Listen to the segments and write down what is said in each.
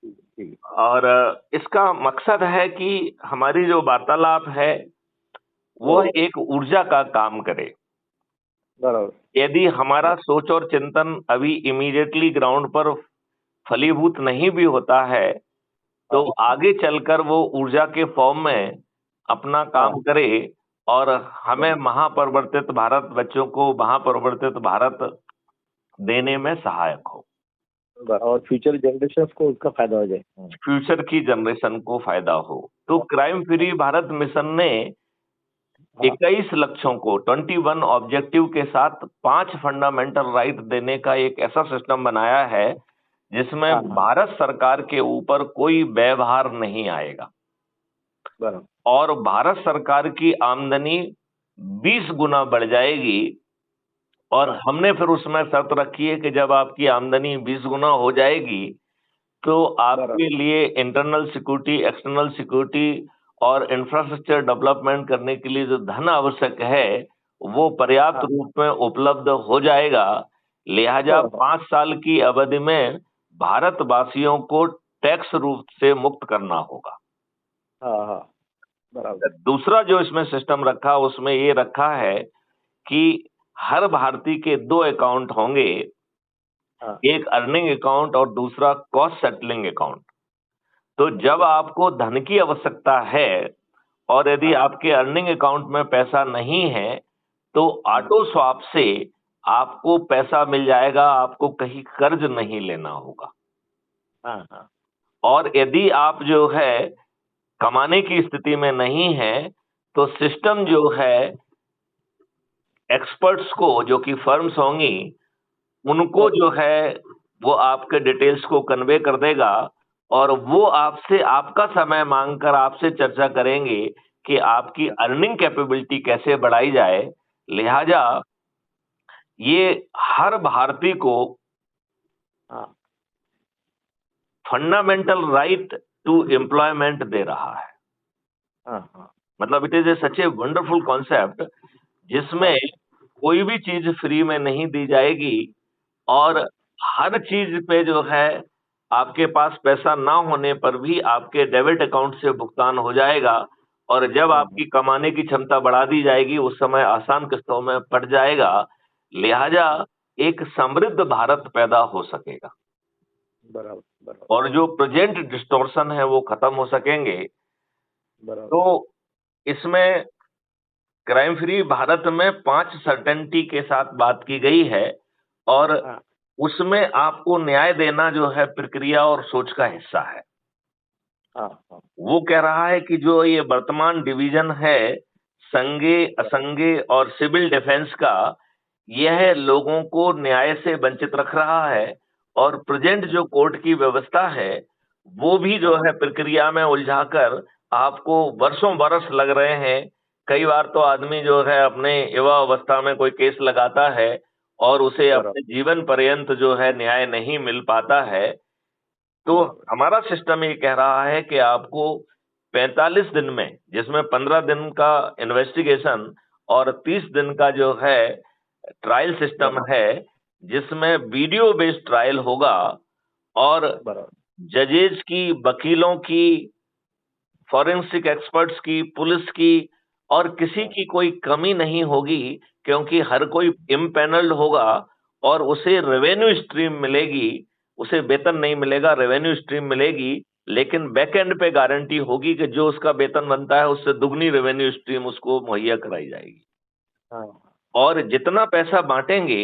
जी। और इसका मकसद है कि हमारी जो वार्तालाप है वो एक ऊर्जा का काम करे। बराबर। यदि हमारा सोच और चिंतन अभी इमीडिएटली ग्राउंड पर फलीभूत नहीं भी होता है, तो हाँ आगे चलकर वो ऊर्जा के फॉर्म में अपना हाँ। काम करे और हमें महापरिवर्तित भारत, बच्चों को महापरिवर्तित भारत देने में सहायक हो, और फ्यूचर जनरेशन को उसका फायदा हो जाए। फ्यूचर की जनरेशन को फायदा हो। तो क्राइम फ्री भारत मिशन ने हाँ 21 लक्ष्यों को 21 ऑब्जेक्टिव के साथ 5 फंडामेंटल राइट देने का एक ऐसा सिस्टम बनाया है जिसमें हाँ हाँ। भारत सरकार के ऊपर कोई व्यवहार नहीं आएगा बराबर। और भारत सरकार की आमदनी 20 गुना बढ़ जाएगी। और हाँ हमने फिर उसमें शर्त रखी है कि जब आपकी आमदनी 20 गुना हो जाएगी तो बराबर। आपके लिए इंटरनल सिक्योरिटी, एक्सटर्नल सिक्योरिटी और इंफ्रास्ट्रक्चर डेवलपमेंट करने के लिए जो धन आवश्यक है वो पर्याप्त हाँ रूप में उपलब्ध हो जाएगा। लिहाजा हाँ 5 साल की अवधि में भारतवासियों को टैक्स रूप से मुक्त करना होगा। हाँ हाँ। बराबर। दूसरा जो इसमें सिस्टम रखा उसमें ये रखा है कि हर भारतीय के 2 अकाउंट होंगे, हाँ एक अर्निंग अकाउंट और दूसरा कॉस्ट सेटलिंग अकाउंट। तो जब आपको धन की आवश्यकता है और यदि हाँ। आपके अर्निंग अकाउंट में पैसा नहीं है, तो ऑटो स्वैप से आपको पैसा मिल जाएगा, आपको कहीं कर्ज नहीं लेना होगा। हाँ हाँ। और यदि आप जो है कमाने की स्थिति में नहीं है, तो सिस्टम जो है एक्सपर्ट्स को, जो कि फर्म्स होंगी, उनको ओके। जो है वो आपके डिटेल्स को कन्वे कर देगा और वो आपसे आपका समय मांगकर आपसे चर्चा करेंगे कि आपकी अर्निंग कैपेबिलिटी कैसे बढ़ाई जाए। लिहाजा ये हर भारतीय को हाँ फंडामेंटल राइट टू एम्प्लॉयमेंट दे रहा है। हाँ। हाँ मतलब it is a such a wonderful concept जिसमें हाँ। कोई भी चीज फ्री में नहीं दी जाएगी और हाँ हर चीज पे जो है आपके पास पैसा ना होने पर भी आपके डेबिट अकाउंट से भुगतान हो जाएगा और जब हाँ। आपकी कमाने की क्षमता बढ़ा दी जाएगी उस समय आसान किस्तों में पड़ जाएगा। लिहाजा एक समृद्ध भारत पैदा हो सकेगा बराबर बराबर। और जो प्रेजेंट डिस्टॉर्शन है वो खत्म हो सकेंगे। बराबर। तो इसमें क्राइम फ्री भारत में 5 सर्टेनिटी के साथ बात की गई है और हाँ उसमें आपको न्याय देना जो है प्रक्रिया और सोच का हिस्सा है। हाँ। हाँ वो कह रहा है कि जो ये वर्तमान डिवीजन है संघीय, बराबर। असंघीय और सिविल डिफेंस का, यह लोगों को न्याय से वंचित रख रहा है और प्रेजेंट जो कोर्ट की व्यवस्था है वो भी जो हाँ है प्रक्रिया में उलझाकर आपको वर्षों बरस लग रहे हैं। कई बार तो आदमी जो है अपने युवा अवस्था में कोई केस लगाता है और उसे बराबर अपने जीवन पर्यंत जो है न्याय नहीं मिल पाता है। तो बराबर। हमारा सिस्टम ये कह रहा है कि आपको 45 दिन में, जिसमें 15 दिन का इन्वेस्टिगेशन और 30 दिन का जो है ट्रायल सिस्टम बराबर है, जिसमें वीडियो बेस्ड ट्रायल होगा और बराबर। जजेज की, वकीलों की, फॉरेंसिक एक्सपर्ट्स की, पुलिस की और किसी हाँ की कोई कमी नहीं होगी क्योंकि हर कोई इम्पैनल्ड होगा और उसे रेवेन्यू स्ट्रीम मिलेगी। उसे वेतन नहीं मिलेगा, रेवेन्यू स्ट्रीम मिलेगी, लेकिन बैक एंड पे गारंटी होगी कि जो उसका वेतन बनता है उससे दुगनी रेवेन्यू स्ट्रीम उसको मुहैया कराई जाएगी। हाँ और जितना पैसा बांटेंगे,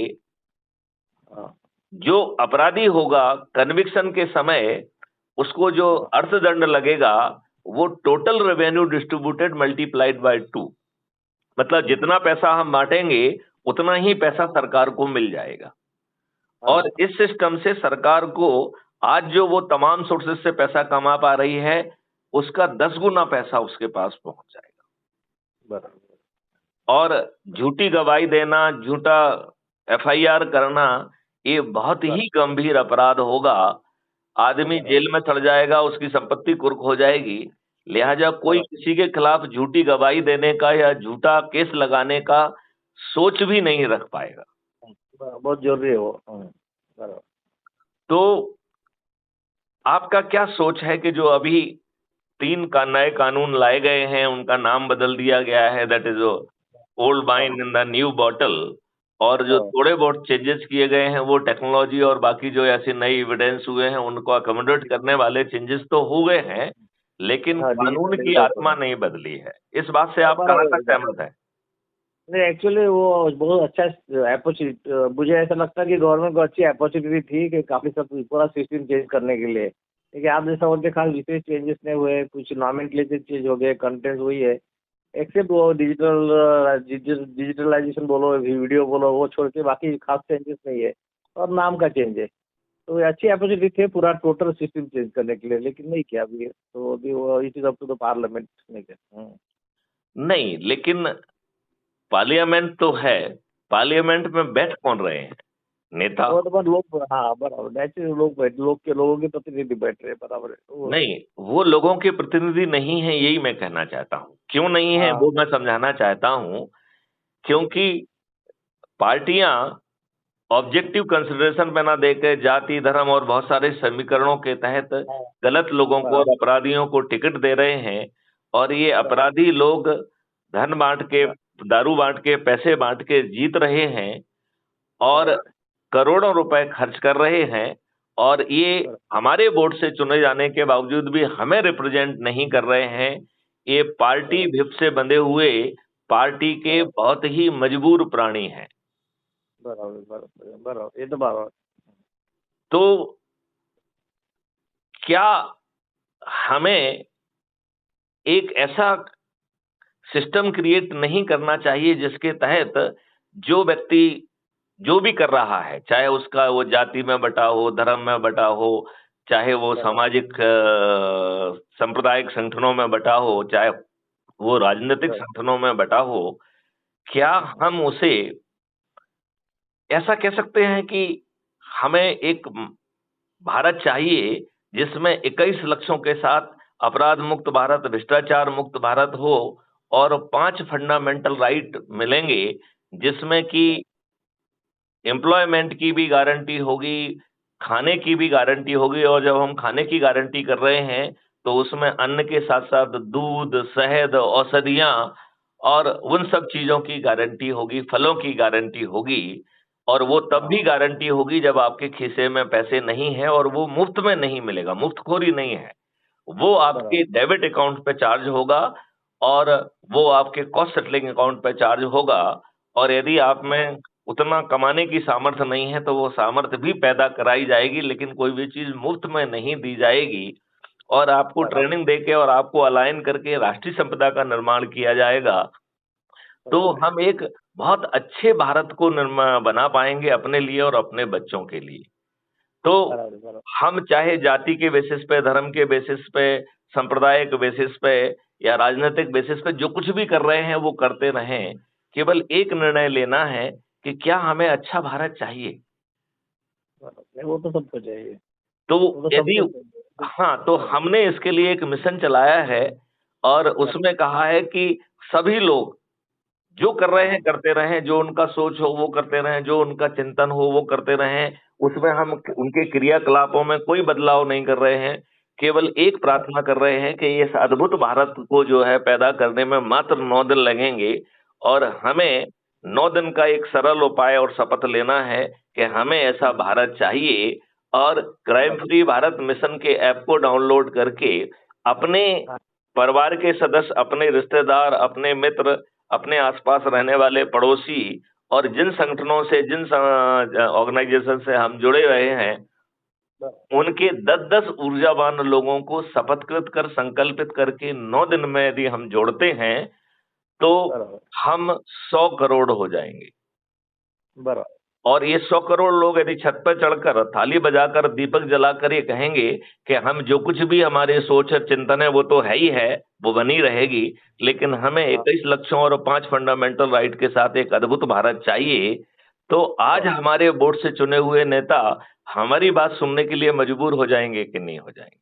हाँ। जो अपराधी होगा कन्विक्शन के समय उसको जो हाँ अर्थदंड लगेगा वो total revenue distributed multiplied by 2। मतलब हम्म। जितना पैसा हम बांटेंगे उतना ही पैसा सरकार को मिल जाएगा। और हाँ इस सिस्टम से सरकार को आज जो वो तमाम सोर्सेज से पैसा कमा पा रही है उसका 10 गुना पैसा उसके पास पहुंच जाएगा। बराबर। और झूठी गवाही देना, झूठा एफआईआर करना, ये बहुत बराबर ही गंभीर अपराध होगा। आदमी बराबर। जेल में सड़ जाएगा, उसकी संपत्ति कुर्क हो जाएगी। लिहाजा कोई बराबर। किसी के खिलाफ झूठी गवाही देने का या झूठा केस लगाने का सोच भी नहीं रख पाएगा। बहुत जरूरी है वो। बराबर। तो आपका क्या सोच है कि जो अभी 3 का नए कानून लाए गए हैं, उनका नाम बदल दिया गया है, that is old wine in the new bottle, और जो हाँ थोड़े बहुत चेंजेस किए गए हैं वो टेक्नोलॉजी और बाकी जो ऐसे नए एविडेंस हुए हैं उनको अकोमोडेट करने वाले चेंजेस तो हुए हैं, लेकिन हाँ, कानून डिजिटल की एविडेंस आत्मा होगा। नहीं बदली है। इस बात से आप कहाँ बराबर तक सहमत हैं? नहीं, एक्चुअली वो बहुत अच्छा अपॉर्चुनिटी, मुझे ऐसा लगता है कि गवर्नमेंट को अच्छी अपॉर्चुनिटी थी कि काफी सब पूरा सिस्टम चेंज करने के लिए, लेकिन आप जैसा बोलते खास विशेष चेंजेस नहीं हुए, कुछ नॉमेनक्लेचर चेंज हो गए, कंटेंट वही है, एक्सेप्ट वो डिजिटलाइजेशन बोलो, वीडियो बोलो, वो छोड़ के बाकी खास चेंजेस नहीं है, और नाम का चेंज है। तो ये अच्छी अपॉर्चुनिटी थे पूरा टोटल सिस्टम चेंज करने के लिए, लेकिन नहीं किया अभी, तो अभी वो it is up to the parliament नहीं किया। नहीं, लेकिन पार्लियामेंट तो है, पार्लियामेंट में बैठ कौन रहे हैं? नेता? और तो लोग, हाँ बराबर, नेचुरल लोगों के प्रतिनिधि बैठ रहे हैं, बराबर है वो। नहीं, वो लोगों के प्रतिनिधि नहीं है, यही मैं कहना चाहता हूँ। क्यों नहीं है हाँ वो मैं समझाना चाहता हूँ। क्योंकि पार्टियां ऑब्जेक्टिव कंसिडरेशन पे ना देकर जाति, धर्म और बहुत सारे समीकरणों के तहत हाँ गलत लोगों को और बराबर अपराधियों को टिकट दे रहे हैं, और ये बराबर अपराधी लोग धन बांट के, दारू बांट के, पैसे बांट के जीत रहे हैं, और बराबर करोड़ों रुपए खर्च कर रहे हैं, और ये बराबर हमारे वोट से चुने जाने के बावजूद भी हमें रिप्रेजेंट नहीं कर रहे हैं। ये पार्टी बराबर भिप से बंधे हुए पार्टी के बराबर बहुत ही मजबूर प्राणी हैं। बराबर बराबर बराबर, ये तो बराबर। तो क्या हमें एक ऐसा सिस्टम क्रिएट नहीं करना चाहिए जिसके तहत जो व्यक्ति जो भी कर रहा है, चाहे उसका वो जाति में बटा हो, धर्म में बटा हो, चाहे वो बराबर सामाजिक सांप्रदायिक संगठनों में बटा हो, चाहे वो राजनीतिक बराबर संगठनों में बटा हो, क्या हम उसे ऐसा कह सकते हैं कि हमें एक भारत चाहिए जिसमें 21 लक्षों के साथ अपराध मुक्त भारत, भ्रष्टाचार मुक्त भारत हो, और 5 फंडामेंटल राइट मिलेंगे, जिसमें कि एम्प्लॉयमेंट की भी गारंटी होगी, खाने की भी गारंटी होगी, और जब हम खाने की गारंटी कर रहे हैं तो उसमें अन्न के साथ साथ दूध, शहद, औषधियां और उन सब चीजों की गारंटी होगी, फलों की गारंटी होगी, और वो तब भी गारंटी होगी जब आपके खीसे में पैसे नहीं है, और वो मुफ्त में नहीं मिलेगा, मुफ्तखोरी नहीं है, वो आपके बराबर डेबिट अकाउंट पे चार्ज होगा, और वो आपके कॉस्ट सेटलिंग अकाउंट पे चार्ज होगा, और यदि आप में उतना कमाने की सामर्थ्य नहीं है तो वो सामर्थ्य भी पैदा कराई जाएगी, लेकिन कोई भी चीज मुफ्त में नहीं दी जाएगी, और आपको बराबर ट्रेनिंग देके और आपको अलाइन करके राष्ट्रीय संपदा का निर्माण किया जाएगा। तो बराबर हम एक बहुत अच्छे भारत को बना पाएंगे अपने लिए और अपने बच्चों के लिए। तो बराबर बराबर हम चाहे जाति के बेसिस पे, धर्म के बेसिस पे, संप्रदाय के बेसिस पे, या राजनीतिक बेसिस पे जो कुछ भी कर रहे हैं वो करते रहें। केवल एक निर्णय लेना है कि क्या हमें अच्छा भारत चाहिए। बराबर। नहीं, वो तो सबको चाहिए, तो वो तो यदि सबको चाहिए। हाँ, तो हमने इसके लिए एक मिशन चलाया है, और बराबर उसमें कहा है कि सभी लोग जो कर रहे हैं हाँ करते रहें, जो उनका सोच हो वो करते रहें, जो उनका चिंतन हो वो करते रहें, उसमें हम उनके क्रियाकलापों में कोई बदलाव नहीं कर रहे हैं। केवल एक प्रार्थना कर रहे हैं कि इस अद्भुत भारत को जो है पैदा करने में मात्र 9 दिन लगेंगे, और हमें 9 दिन का एक सरल उपाय और शपथ लेना है कि हमें ऐसा भारत चाहिए, और क्राइम बराबर फ्री भारत मिशन के ऐप को डाउनलोड करके अपने हाँ परिवार के सदस्य, अपने रिश्तेदार, अपने मित्र, अपने आसपास रहने वाले पड़ोसी, और जिन संगठनों से, जिन ऑर्गेनाइजेशन से हम जुड़े रहे हैं, बराबर उनके 10-10 ऊर्जावान लोगों को शपथकृत कर, संकल्पित करके 9 दिन में यदि हम जोड़ते हैं तो बराबर हम 100 करोड़ हो जाएंगे। बराबर और ये 100 करोड़ लोग यदि छत पर चढ़कर, थाली बजाकर, दीपक जलाकर ये कहेंगे कि हम जो कुछ भी हमारे सोच और चिंतन है वो तो है ही है, वो बनी रहेगी, लेकिन हमें हाँ 21 लक्षों और 5 फंडामेंटल राइट के साथ एक अद्भुत भारत चाहिए, तो आज बराबर हमारे वोट से चुने हुए नेता हमारी बात सुनने के लिए मजबूर हो जाएंगे कि नहीं हो जाएंगे?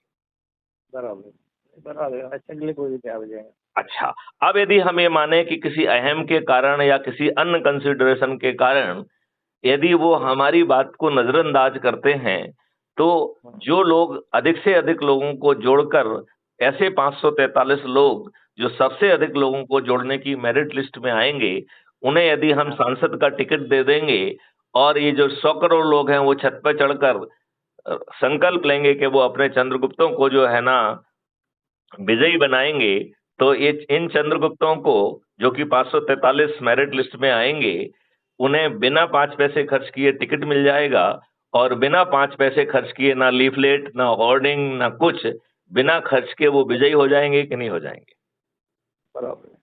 बराबर बराबर, अच्छा के लिए कोई भी क्या हो जाएगा। अच्छा, अब यदि हम ये माने कि किसी अहम के कारण या किसी अन्य कंसिडरेशन के कारण यदि वो हमारी बात को नजरअंदाज करते हैं, तो जो लोग अधिक से अधिक लोगों को जोड़कर ऐसे 543 लोग जो सबसे अधिक लोगों को जोड़ने की मेरिट लिस्ट में आएंगे, उन्हें यदि हम सांसद का टिकट दे देंगे और ये जो 100 करोड़ लोग हैं वो छत पर चढ़कर संकल्प लेंगे कि वो अपने चंद्रगुप्तों को जो है ना विजयी बनाएंगे, तो ये इन चंद्रगुप्तों को जो कि 543 मेरिट लिस्ट में आएंगे, उन्हें बिना 5 पैसे खर्च किए टिकट मिल जाएगा और बिना 5 पैसे खर्च किए ना लीफलेट, ना होर्डिंग, ना कुछ, बिना खर्च के वो विजयी हो जाएंगे कि नहीं हो जाएंगे? बराबर।